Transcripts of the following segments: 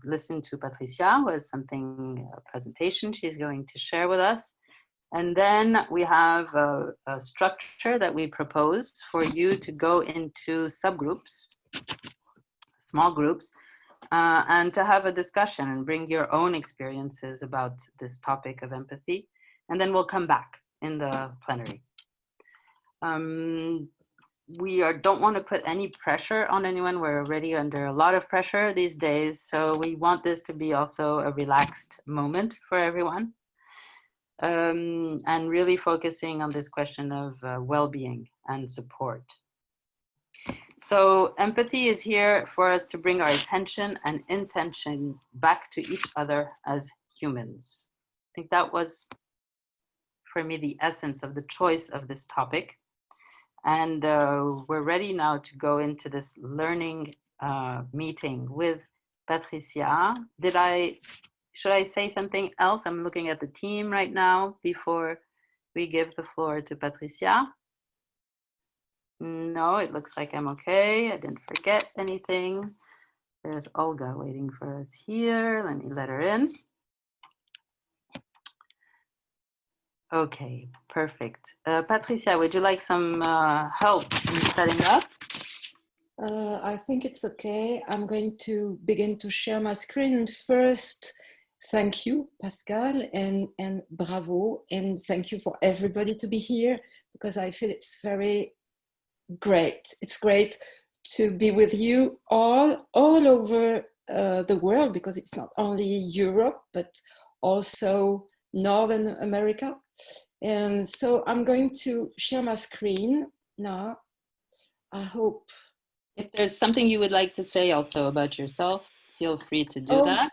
listen to Patricia with a presentation she's going to share with us. And then we have a structure that we propose for you to go into subgroups, small groups, and to have a discussion and bring your own experiences about this topic of empathy. And then we'll come back in the plenary. We don't want to put any pressure on anyone. We're already under a lot of pressure these days. So we want this to be also a relaxed moment for everyone. And really focusing on this question of well-being and support. So empathy is here for us to bring our attention and intention back to each other as humans. I think that was, for me, the essence of the choice of this topic. And we're ready now to go into this learning meeting with Patricia. Should I say something else? I'm looking at the team right now before we give the floor to Patricia. No, it looks like I'm okay. I didn't forget anything. There's Olga waiting for us here. Let me let her in. Okay, perfect. Patricia, would you like some help in setting up? I think it's okay. I'm going to begin to share my screen. First, thank you, Pascal, and bravo, and thank you for everybody to be here, because I feel it's very great. It's great to be with you all over the world, because it's not only Europe, but also Northern America. And so I'm going to share my screen now. I hope. If there's something you would like to say also about yourself, feel free to do that.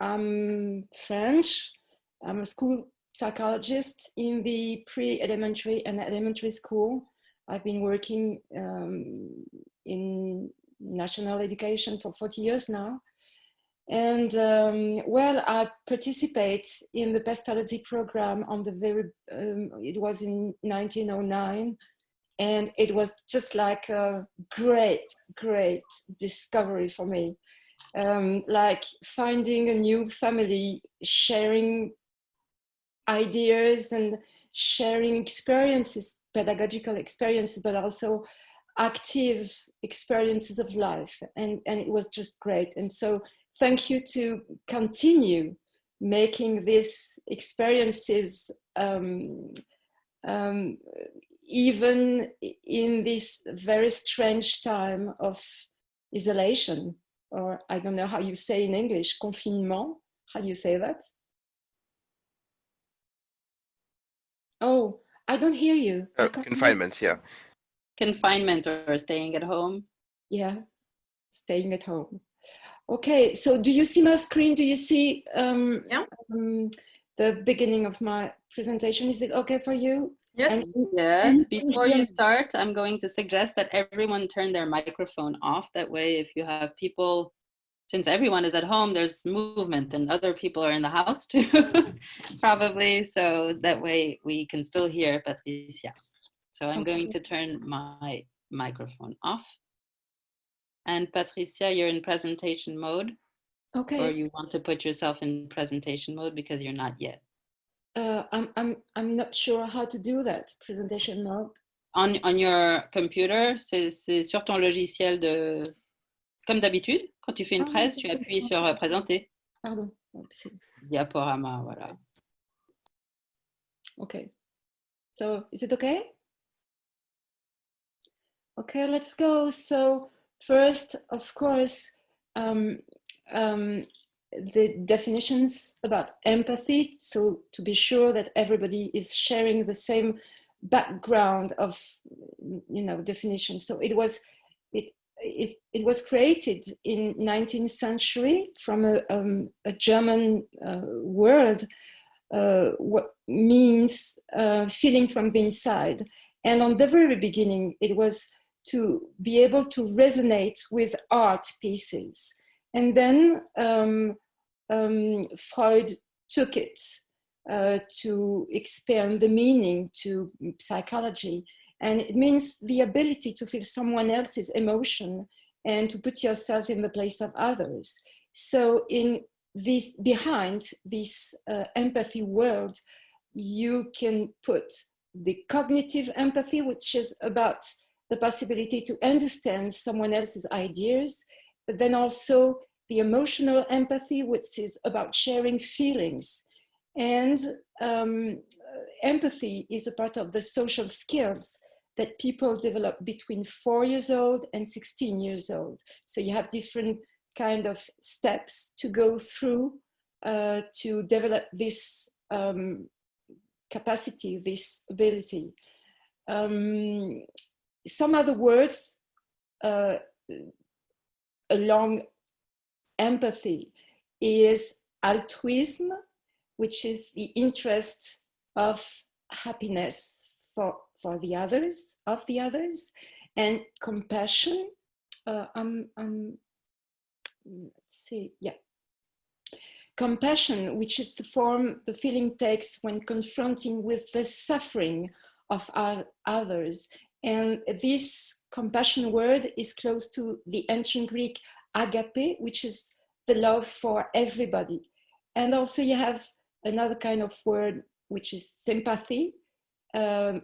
I'm French. I'm a school psychologist in the pre-elementary and elementary school. I've been working in national education for 40 years now. And well, I participate in the Pestalozzi program on the it was in 1909. And it was just like a great discovery for me. Like finding a new family, sharing ideas and sharing experiences, pedagogical experiences, but also active experiences of life. And it was just great. And so thank you to continue making these experiences even in this very strange time of isolation, or I don't know how you say in English, confinement, how do you say that? Oh, I don't hear you. Confinement, yeah. Confinement or staying at home. Yeah, staying at home. Okay, so do you see my screen? Do you see the beginning of my presentation? Is it okay for you? Yes. Yes. Before you start, I'm going to suggest that everyone turn their microphone off. That way, if you have people, since everyone is at home, there's movement and other people are in the house too, probably. So that way we can still hear Patricia. So I'm going to turn my microphone off. And Patricia, you're in presentation mode. Okay. Or you want to put yourself in presentation mode because you're not yet. I'm not sure how to do that, presentation mode. On your computer, c'est sur ton logiciel de... Comme d'habitude, quand tu fais une presse, tu appuies sur présenter. Pardon. Diaporama, voilà. Okay. So, is it okay? Okay, let's go. So, first, of course, the definitions about empathy, so to be sure that everybody is sharing the same background of, definition. So it was created in 19th century from a German word, what means feeling from the inside. And on the very beginning, it was to be able to resonate with art pieces. And then Freud took it to expand the meaning to psychology. And it means the ability to feel someone else's emotion and to put yourself in the place of others. So in this, behind this empathy world, you can put the cognitive empathy, which is about the possibility to understand someone else's ideas, but then also the emotional empathy, which is about sharing feelings. And empathy is a part of the social skills that people develop between 4 years old and 16 years old. So you have different kind of steps to go through to develop this capacity, this ability. Some other words along empathy is altruism, which is the interest of happiness for the others, of the others, and compassion. Let's see, yeah. Compassion, which is the form the feeling takes when confronting with the suffering of others. And this compassion word is close to the ancient Greek agape, which is the love for everybody. And also you have another kind of word, which is sympathy,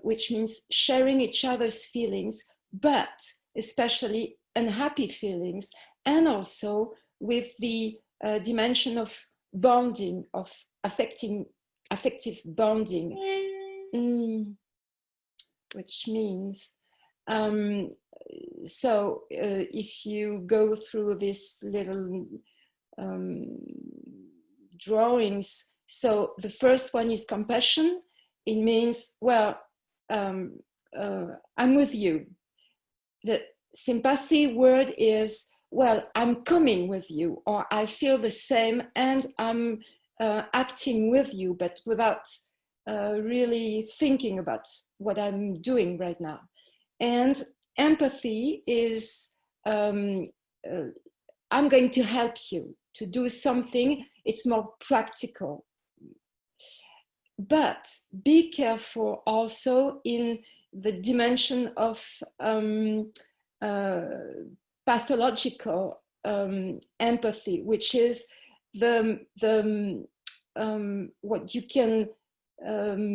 which means sharing each other's feelings, but especially unhappy feelings, and also with the dimension of bonding, of affective bonding, which means, if you go through this little drawings, so the first one is compassion. It means, well, I'm with you. The sympathy word is, well, I'm coming with you, or I feel the same and I'm acting with you, but without really thinking about what I'm doing right now. And empathy is, I'm going to help you to do something. It's more practical. But be careful also in the dimension of pathological empathy, which is what you can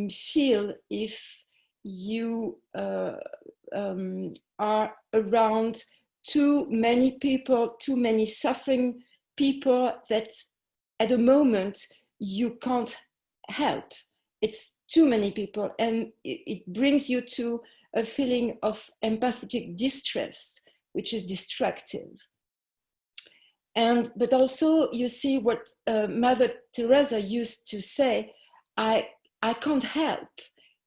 feel if you are around too many people, too many suffering people that at a moment you can't help. It's too many people, and it brings you to a feeling of empathetic distress, which is destructive. But also you see what Mother Teresa used to say, I can't help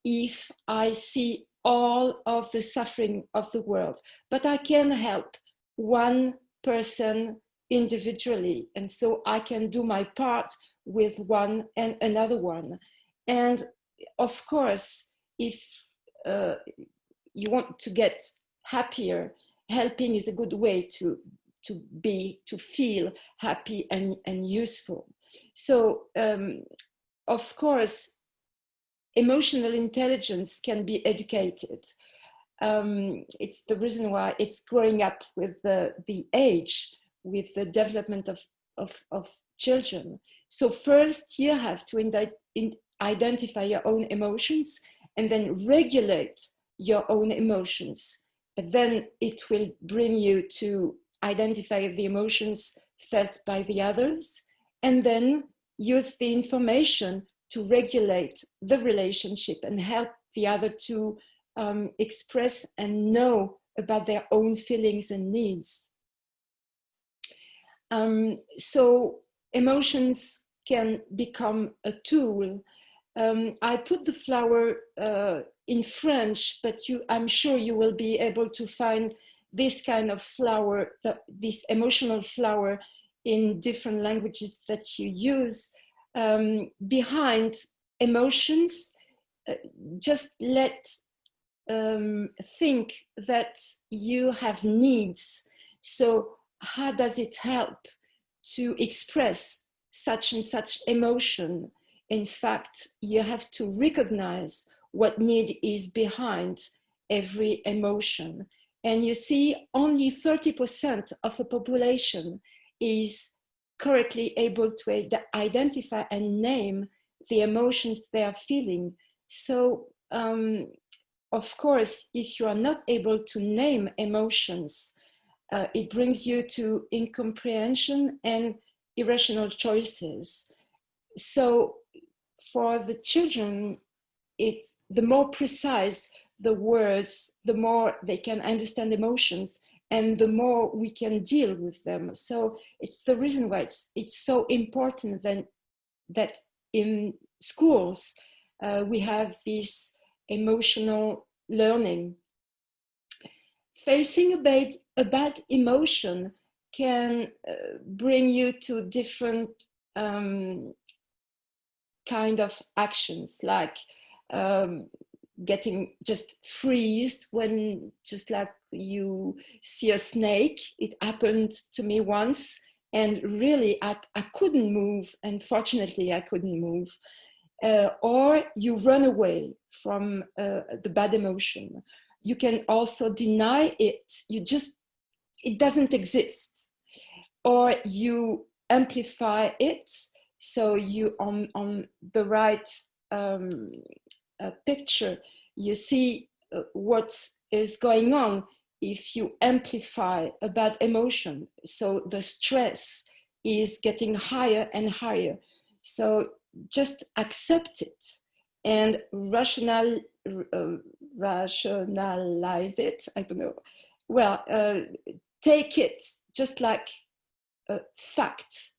if I see all of the suffering of the world, but I can help one person individually. And so I can do my part with one and another one. And of course, if you want to get happier, helping is a good way to feel happy and useful. So of course, emotional intelligence can be educated. It's the reason why it's growing up with the age, with the development of children. So first you have to identify your own emotions and then regulate your own emotions. But then it will bring you to identify the emotions felt by the others, and then use the information to regulate the relationship and help the other to express and know about their own feelings and needs. So emotions can become a tool. I put the flower in French, but I'm sure you will be able to find this kind of flower, this emotional flower, in different languages that you use. Behind emotions, just think that you have needs. So how does it help to express such and such emotion? In fact, you have to recognize what need is behind every emotion. And you see only 30% of the population is correctly able to identify and name the emotions they are feeling. So, of course, if you are not able to name emotions, it brings you to incomprehension and irrational choices. So for the children, the more precise the words, the more they can understand emotions, and the more we can deal with them. So it's the reason why it's so important that in schools we have this emotional learning. Facing a bad emotion can bring you to different kind of actions, like getting just freezed when, just like you see a snake. It happened to me once, and really I couldn't move, and fortunately I couldn't move. Or you run away from the bad emotion. You can also deny it. It doesn't exist. Or you amplify it. So you, on the right picture, you see what is going on if you amplify a bad emotion. So the stress is getting higher and higher. So just accept it and rationalize it. I don't know. Well, take it just like a fact.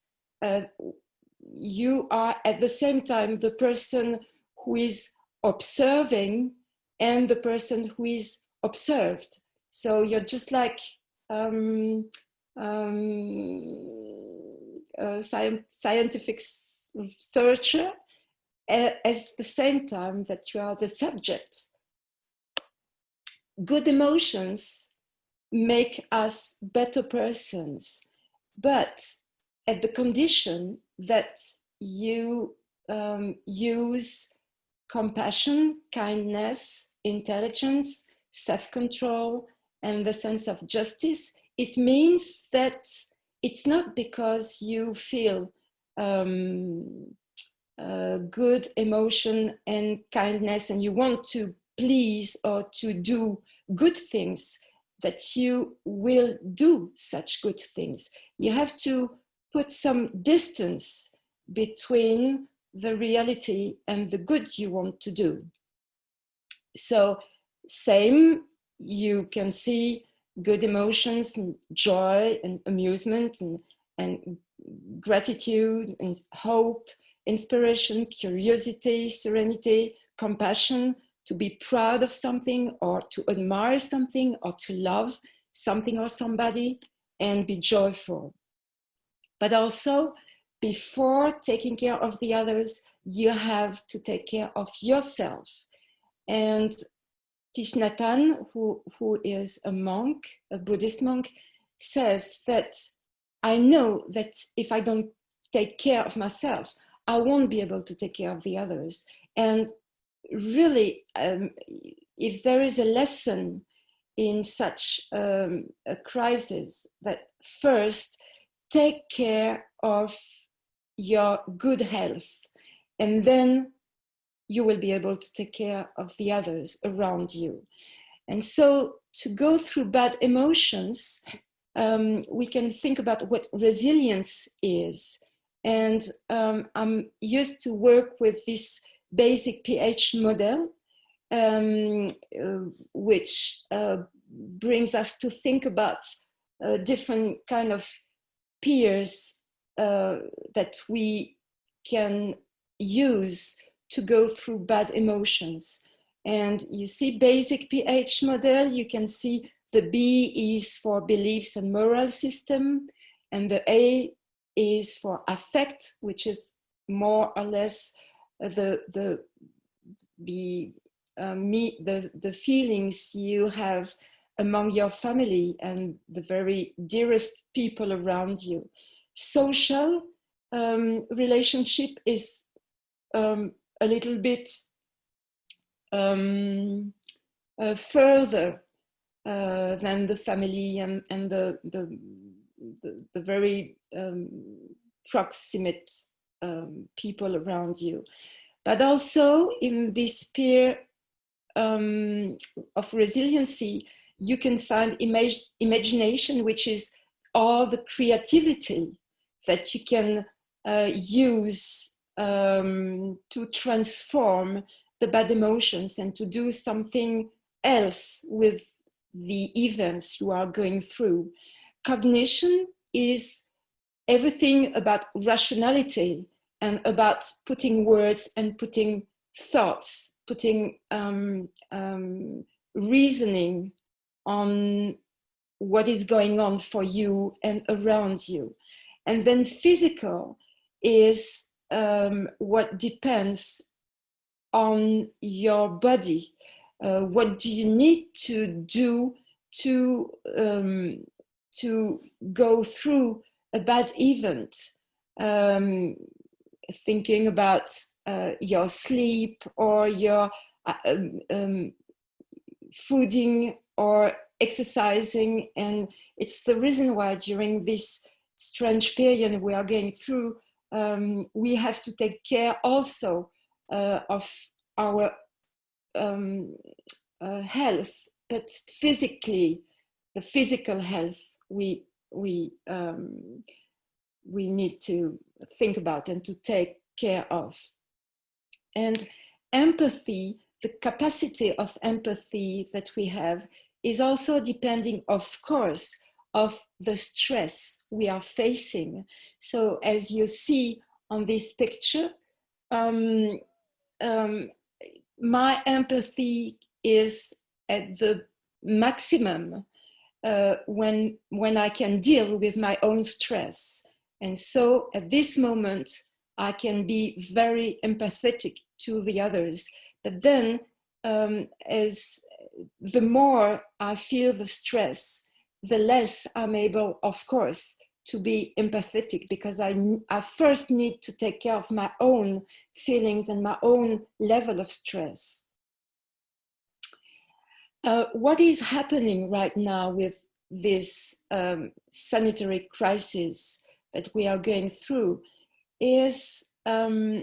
You are at the same time the person who is observing and the person who is observed. So you're just like a scientific researcher, at the same time that you are the subject. Good emotions make us better persons, but at the condition that you use compassion, kindness, intelligence, self-control, and the sense of justice. It means that it's not because you feel good emotion and kindness and you want to please or to do good things that you will do such good things. You have to put some distance between the reality and the good you want to do. So same, you can see good emotions and joy and amusement and gratitude and hope, inspiration, curiosity, serenity, compassion, to be proud of something or to admire something or to love something or somebody and be joyful. But also, before taking care of the others, you have to take care of yourself. And Thich Nhat Hanh, who is a monk, a Buddhist monk, says that I know that if I don't take care of myself, I won't be able to take care of the others. And really, if there is a lesson in such a crisis, that first, take care of your good health, and then you will be able to take care of the others around you. And so to go through bad emotions, we can think about what resilience is. And I'm used to work with this basic pH model, which brings us to think about different kind of peers that we can use to go through bad emotions. And you see basic pH model, you can see the B is for beliefs and moral system, and the A is for affect, which is more or less the feelings you have among your family and the very dearest people around you. Social relationship is a little bit further than the family and the very proximate people around you. But also in this sphere of resiliency, you can find imagination, which is all the creativity that you can use to transform the bad emotions and to do something else with the events you are going through. Cognition is everything about rationality and about putting words and putting thoughts, putting reasoning on what is going on for you and around you. And then physical is what depends on your body. What do you need to do to go through a bad event? Thinking about your sleep or your fooding or exercising. And it's the reason why during this strange period we are going through, we have to take care also of our health, but physically, the physical health we need to think about and to take care of. And empathy, the capacity of empathy that we have is also depending, of course, of the stress we are facing. So as you see on this picture, my empathy is at the maximum when I can deal with my own stress. And so at this moment, I can be very empathetic to the others. But then as the more I feel the stress, the less I'm able, of course, to be empathetic, because I first need to take care of my own feelings and my own level of stress. What is happening right now with this sanitary crisis that we are going through is that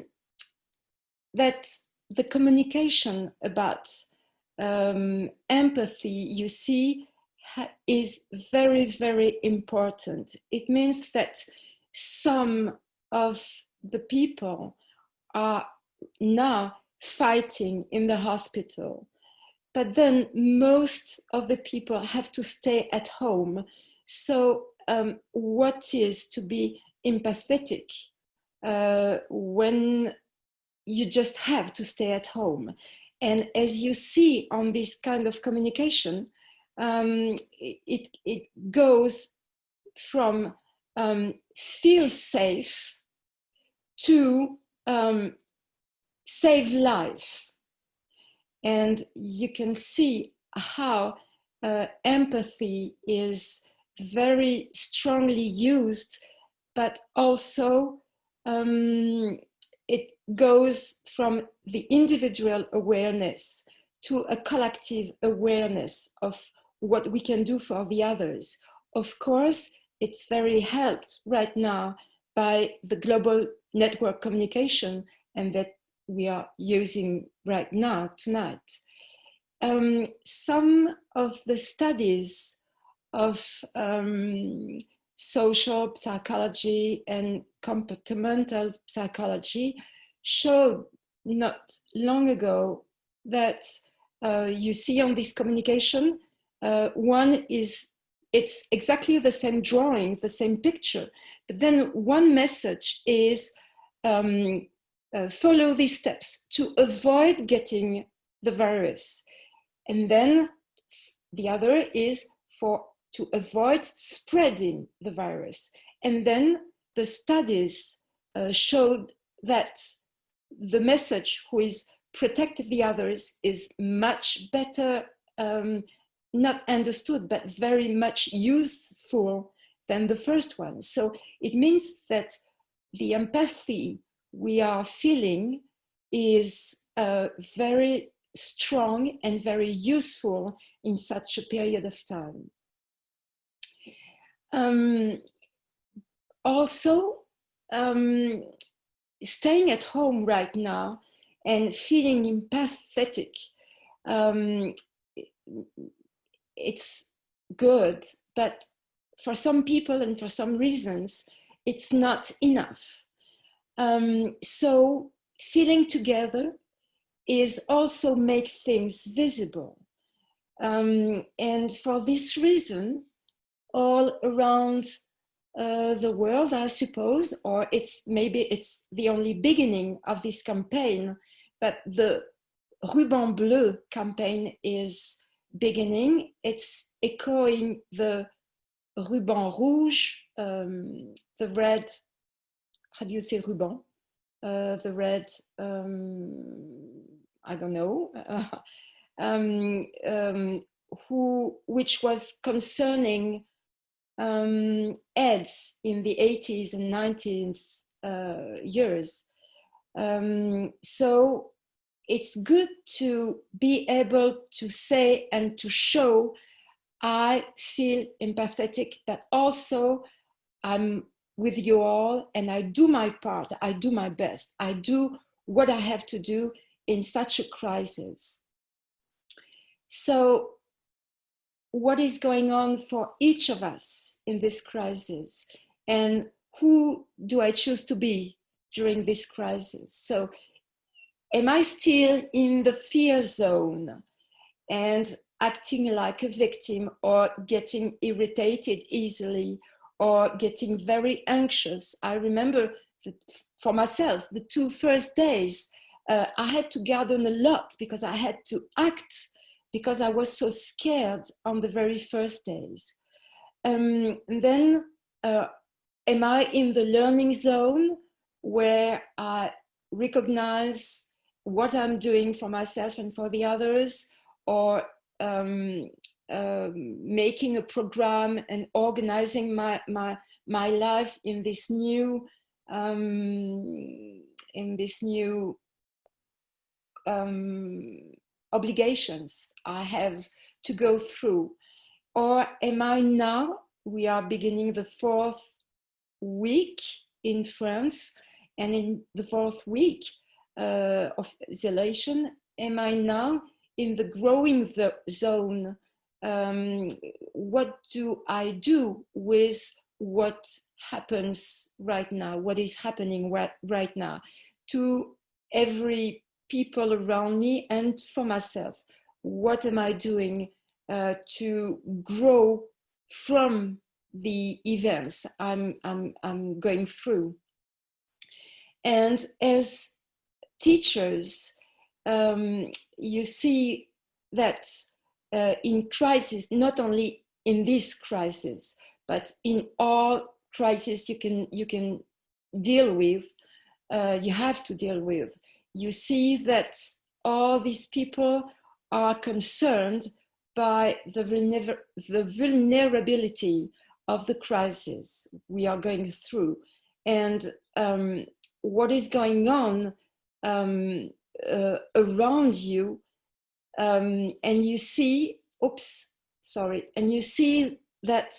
the communication about empathy, you see, is very, very important. It means that some of the people are now fighting in the hospital, but then most of the people have to stay at home. So what is to be empathetic when you just have to stay at home? And as you see on this kind of communication, it goes from feel safe to save life. And you can see how empathy is very strongly used, but also it goes from the individual awareness to a collective awareness of what we can do for the others. Of course, it's very helped right now by the global network communication and that we are using right now, tonight. Some of the studies of social psychology and comportamental psychology showed not long ago that you see on this communication, one is, it's exactly the same drawing, the same picture, but then one message is follow these steps to avoid getting the virus. And then the other is to avoid spreading the virus. And then the studies showed that the message who is protect the others is much better, not understood, but very much useful than the first one. So it means that the empathy we are feeling is very strong and very useful in such a period of time. Also, staying at home right now and feeling empathetic, it's good, but for some people and for some reasons, it's not enough. So feeling together is also make things visible. And for this reason, all around the world, I suppose, or maybe it's the only beginning of this campaign, but the Ruban Bleu campaign is beginning. It's echoing the Ruban Rouge, the red, how do you say ruban? The red, I don't know, which was concerning AIDS in the 80s and 90s years. So it's good to be able to say and to show I feel empathetic, but also I'm with you all and I do my part, I do my best, I do what I have to do in such a crisis. So what is going on for each of us in this crisis, and who do I choose to be during this crisis? So am I still in the fear zone and acting like a victim, or getting irritated easily, or getting very anxious? I remember that for myself, the 2 first days, I had to garden a lot because I had to act, because I was so scared on the very first days. And then, am I in the learning zone where I recognize what I'm doing for myself and for the others, or making a program and organizing my life in this new obligations I have to go through? Or am I now, we are beginning the 4th week in France, and in the 4th week of isolation, am I now in the growing zone? What do I do with what happens right now, what is happening right now to every people around me and for myself? What am I doing to grow from the events I'm going through? And as teachers, you see that in crisis, not only in this crisis, but in all crises you can deal with, you have to deal with, you see that all these people are concerned by the vulnerability of the crisis we are going through, and what is going on around you, and you see, and you see that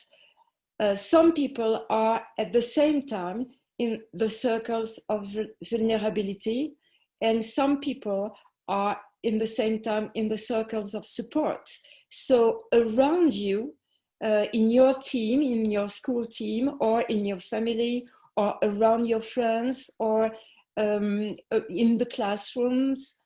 some people are at the same time in the circles of vulnerability, and some people are in the same time in the circles of support. So around you, in your team, in your school team, or in your family, or around your friends, or in the classrooms,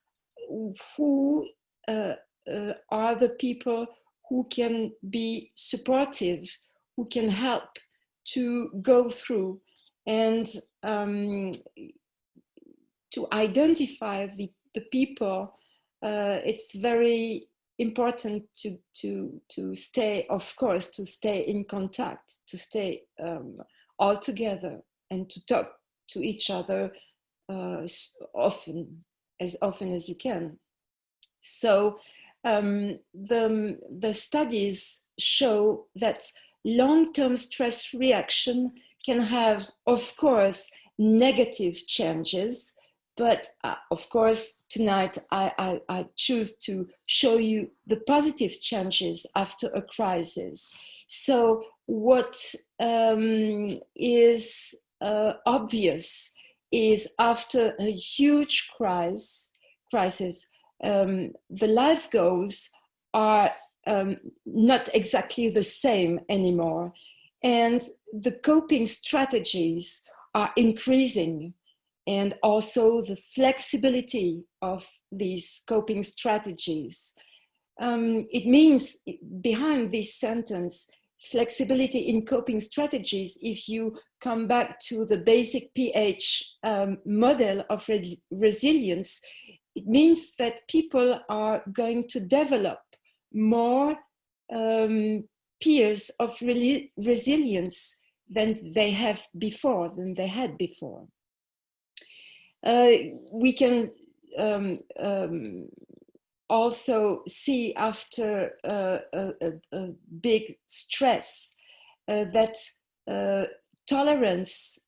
who are the people who can be supportive, who can help to go through, and to identify the people. It's very important to stay, of course, to stay in contact, to stay all together, and to talk to each other often as you can. So the studies show that long-term stress reaction can have, of course, negative changes But of course, tonight I choose to show you the positive changes after a crisis. So what is obvious is after a huge crisis, the life goals are not exactly the same anymore. And the coping strategies are increasing. And also the flexibility of these coping strategies. It means, behind this sentence, flexibility in coping strategies, if you come back to the basic PH model of resilience, it means that people are going to develop more peers of resilience than they had before. We can also see after a big stress that tolerance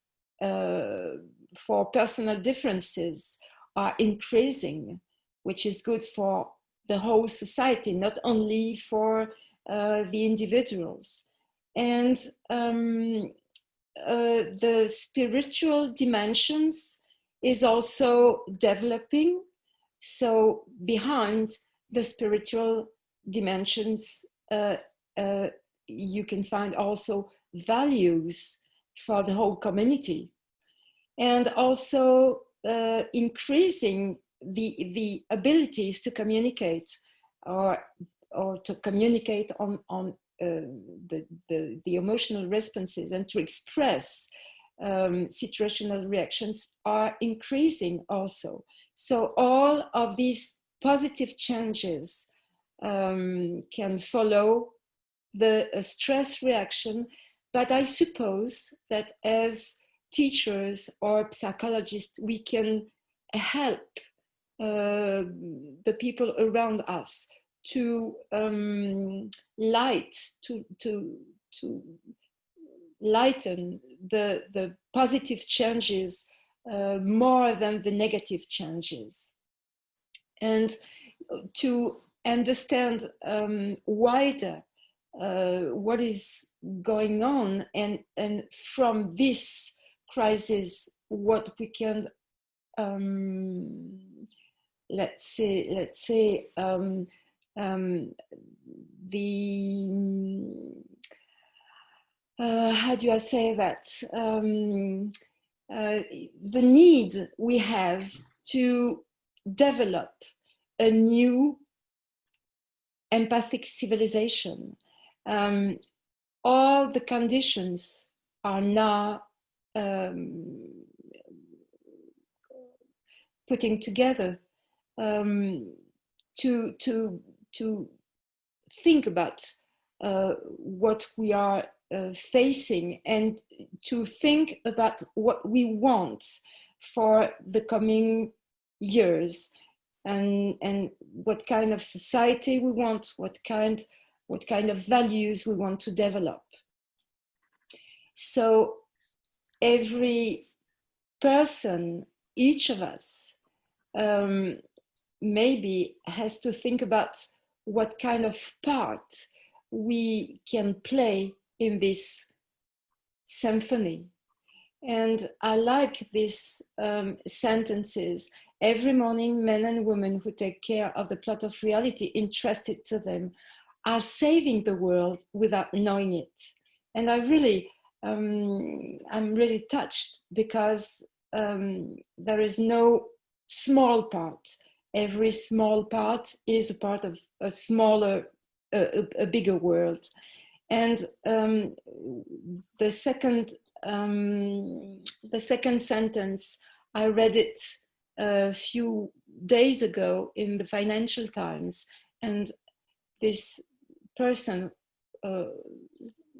for personal differences are increasing, which is good for the whole society, not only for the individuals. And the spiritual dimensions is also developing. So behind the spiritual dimensions, you can find also values for the whole community, and also increasing the abilities to communicate, or to communicate on the emotional responses, and to express situational reactions are increasing also. So all of these positive changes can follow the stress reaction, but I suppose that as teachers or psychologists, we can help the people around us to lighten the positive changes more than the negative changes, and to understand wider what is going on, and from this crisis what we can let's say how do I say that? The need we have to develop a new empathic civilization. All the conditions are now putting together to think about what we are facing, and to think about what we want for the coming years, and what kind of society we want, what kind of values we want to develop. So every person, each of us, maybe has to think about what kind of part we can play in this symphony. And I like these sentences. Every morning, men and women who take care of the plot of reality entrusted to them are saving the world without knowing it. And I really, I'm really touched, because there is no small part. Every small part is a part of a smaller, a bigger world. And the second sentence, I read it a few days ago in the Financial Times, and this person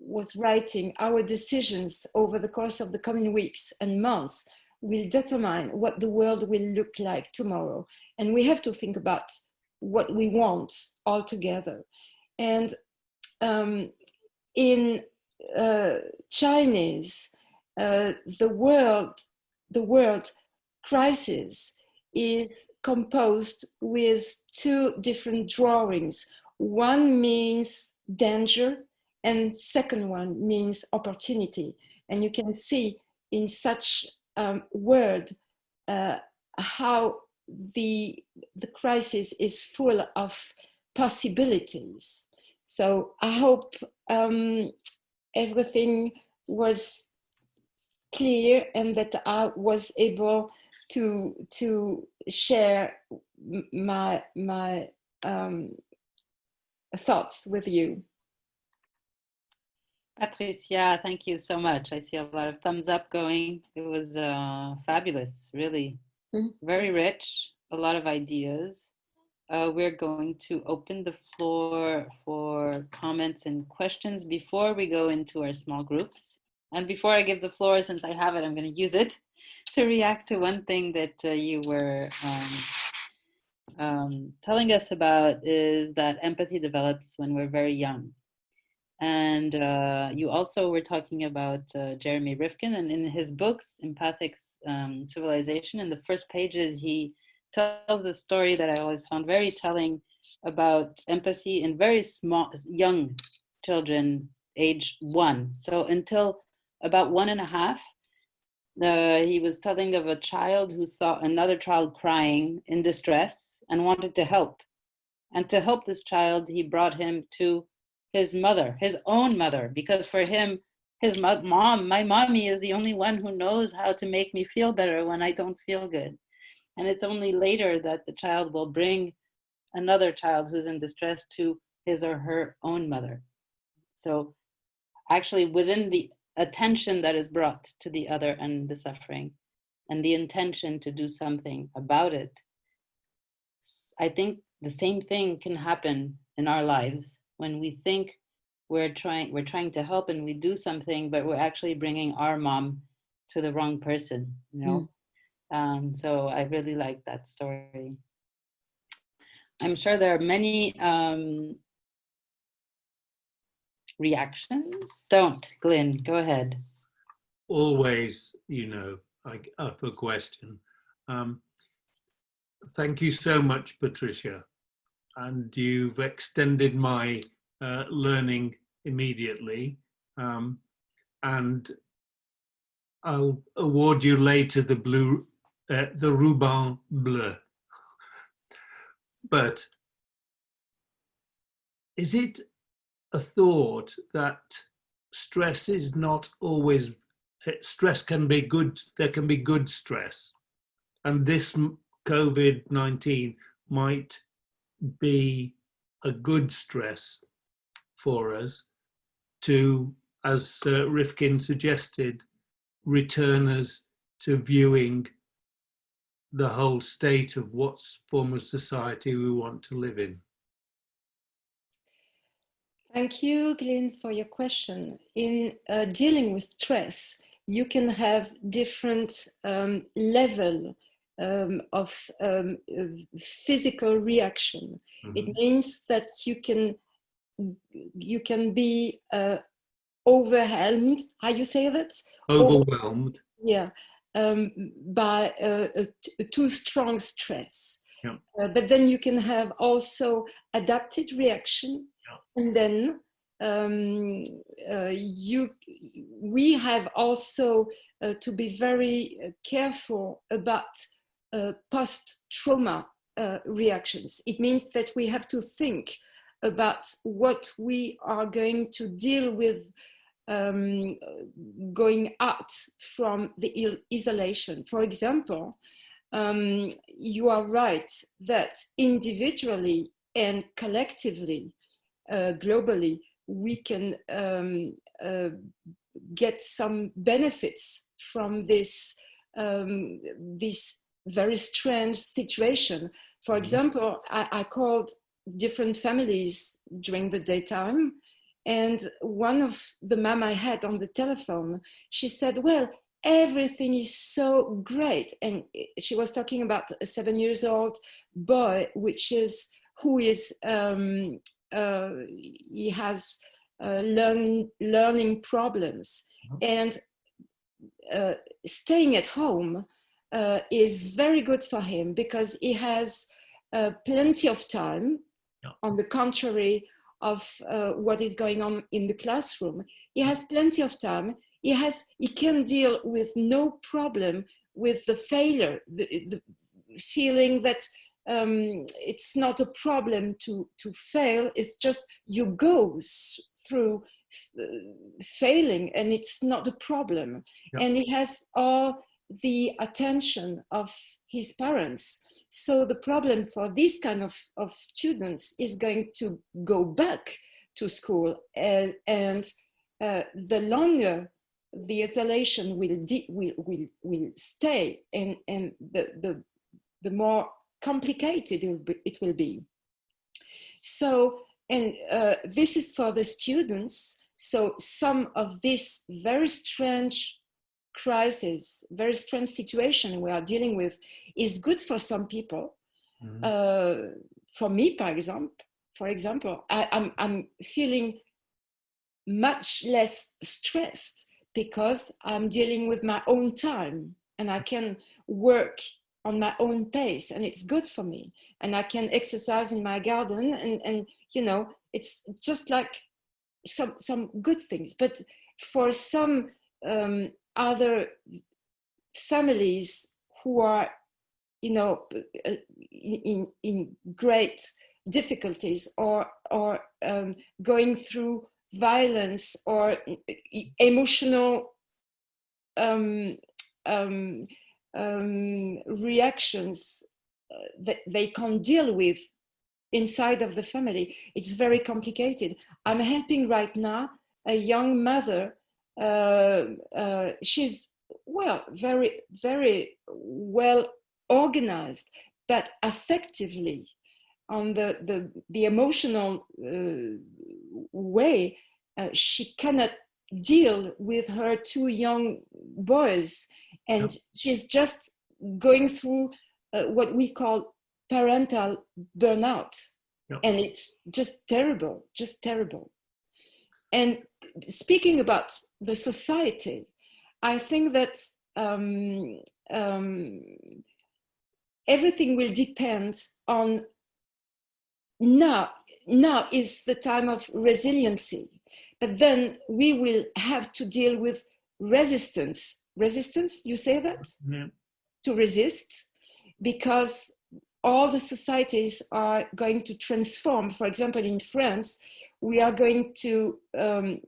was writing, our decisions over the course of the coming weeks and months will determine what the world will look like tomorrow. And we have to think about what we want altogether. And in Chinese, the word crisis is composed with two different drawings. One means danger, and second one means opportunity. And you can see in such word how the crisis is full of possibilities. So I hope everything was clear and that I was able to share my thoughts with you. Patricia, thank you so much. I see a lot of thumbs up going. It was fabulous, really. Very rich, a lot of ideas. We're going to open the floor for comments and questions before we go into our small groups. And before I give the floor, since I have it, I'm going to use it to react to one thing that you were telling us about, is that empathy develops when we're very young. And you also were talking about Jeremy Rifkin, and in his books, Empathic Civilization, in the first pages, he tells the story that I always found very telling about empathy in very small, young children, age 1. So until about 1.5, he was telling of a child who saw another child crying in distress and wanted to help. And to help this child, he brought him to his mother, his own mother, because for him, his mom, my mommy, is the only one who knows how to make me feel better when I don't feel good. And it's only later that the child will bring another child who's in distress to his or her own mother. So actually, within the attention that is brought to the other and the suffering, and the intention to do something about it, I think the same thing can happen in our lives when we think we're trying to help and we do something, but we're actually bringing our mom to the wrong person, you know. So I really like that story. I'm sure there are many reactions. Glenn, go ahead. Always, up a question. Thank you so much, Patricia. And you've extended my learning immediately. And I'll award you later the ruban bleu. But is it a thought that stress is not always, stress can be good, there can be good stress, and this COVID-19 might be a good stress for us to, as Rifkin suggested, return us to viewing the whole state of what form of society we want to live in? Thank you, Glenn, for your question. In dealing with stress, you can have different level of physical reaction. It means that you can be overwhelmed. How you say that? Overwhelmed. Yeah, by a too strong stress. Yeah. But then you can have also adapted reaction. And then we have also to be very careful about post-trauma reactions. It means that we have to think about what we are going to deal with going out from the isolation. For example, you are right that individually and collectively, globally, we can get some benefits from this very strange situation. For example, I called different families during the daytime, and one of the mom I had on the telephone, she said, well, everything is so great. And she was talking about a 7-year-old boy, who he has learning problems, and staying at home is very good for him because he has plenty of time, on the contrary of what is going on in the classroom. He has plenty of time. He can deal with no problem with the failure, the feeling that it's not a problem to fail. It's just you go through failing and it's not a problem. And he has all the attention of his parents. So the problem for this kind of students is going to go back to school, and the longer the isolation will stay, and the more complicated it will be. So, and this is for the students. So some of this very strange crisis, very strange situation we are dealing with is good for some people. For me, for example, I'm feeling much less stressed because I'm dealing with my own time and I can work on my own pace, and it's good for me. And I can exercise in my garden, and you know, it's just like some good things. But for some other families who are, you know, in great difficulties or going through violence or emotional reactions that they can't deal with inside of the family, it's very complicated. I'm helping right now a young mother. She's very, very well organized, but affectively, on the emotional way, she cannot deal with her two young boys, and she's just going through what we call parental burnout, and it's just terrible. And speaking about the society, I think that everything will depend on now is the time of resiliency, but then we will have to deal with resistance, you say that? To resist, because all the societies are going to transform. For example, in France, we are going to, the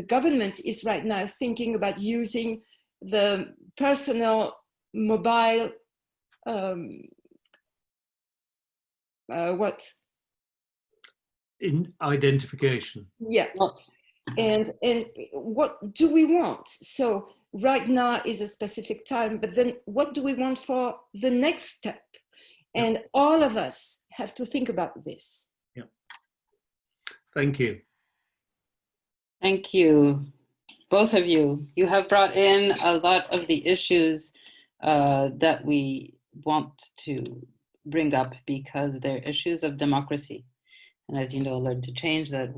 government is right now thinking about using the personal mobile, in identification. Yeah. And what do we want? So right now is a specific time, but then what do we want for the next step? And all of us have to think about this. Yeah. Thank you. Thank you, both of you. You have brought in a lot of the issues that we want to bring up because they're issues of democracy. And as you know, Learn to Change, that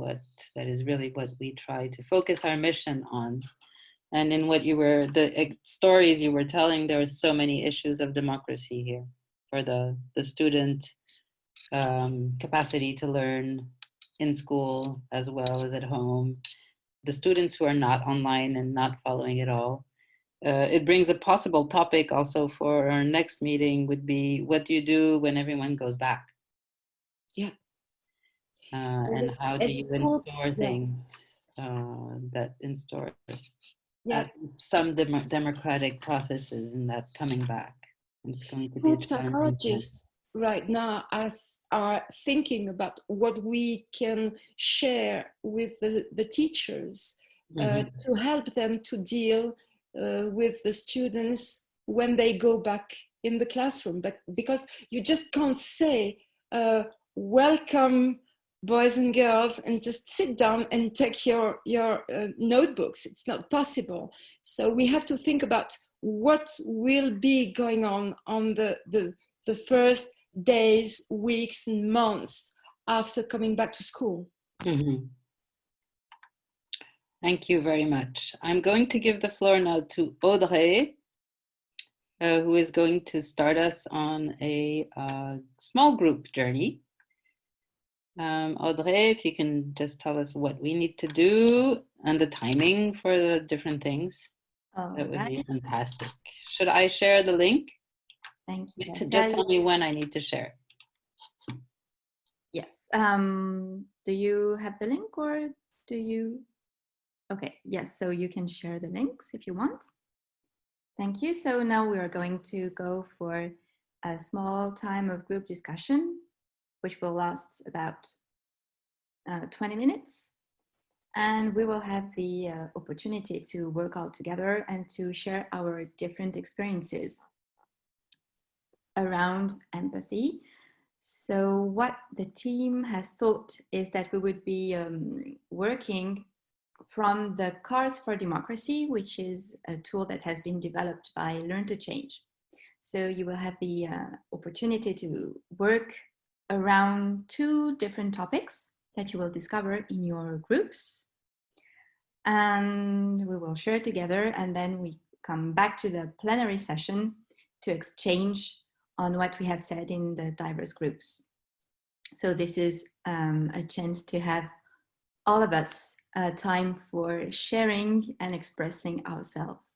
is really what we try to focus our mission on. And in what you were, the stories you were telling, there were so many issues of democracy here for the student capacity to learn in school as well as at home, the students who are not online and not following it all. It brings a possible topic also for our next meeting would be, what do you do when everyone goes back? Yeah. And how do you install things that install some democratic processes in that coming back? And it's going to be a psychologists right now are thinking about what we can share with the teachers to help them to deal with the students when they go back in the classroom. But because you just can't say, welcome, boys and girls, and just sit down and take your notebooks. It's not possible. So we have to think about what will be going on the first days, weeks, and months after coming back to school. Mm-hmm. Thank you very much. I'm going to give the floor now to Audrey who is going to start us on a small group journey. Audrey, if you can just tell us what we need to do and the timing for the different things, that would be fantastic. Should I share the link? Thank you. Just tell me when I need to share. Yes. Do you have the link or do you? Okay, yes, so you can share the links if you want. Thank you. So now we are going to go for a small time of group discussion, which will last about 20 minutes. And we will have the opportunity to work all together and to share our different experiences around empathy. So what the team has thought is that we would be working from the Cards for Democracy, which is a tool that has been developed by Learn2Change. So you will have the opportunity to work around 2 different topics that you will discover in your groups. And we will share together, and then we come back to the plenary session to exchange on what we have said in the diverse groups. So this is a chance to have all of us time for sharing and expressing ourselves.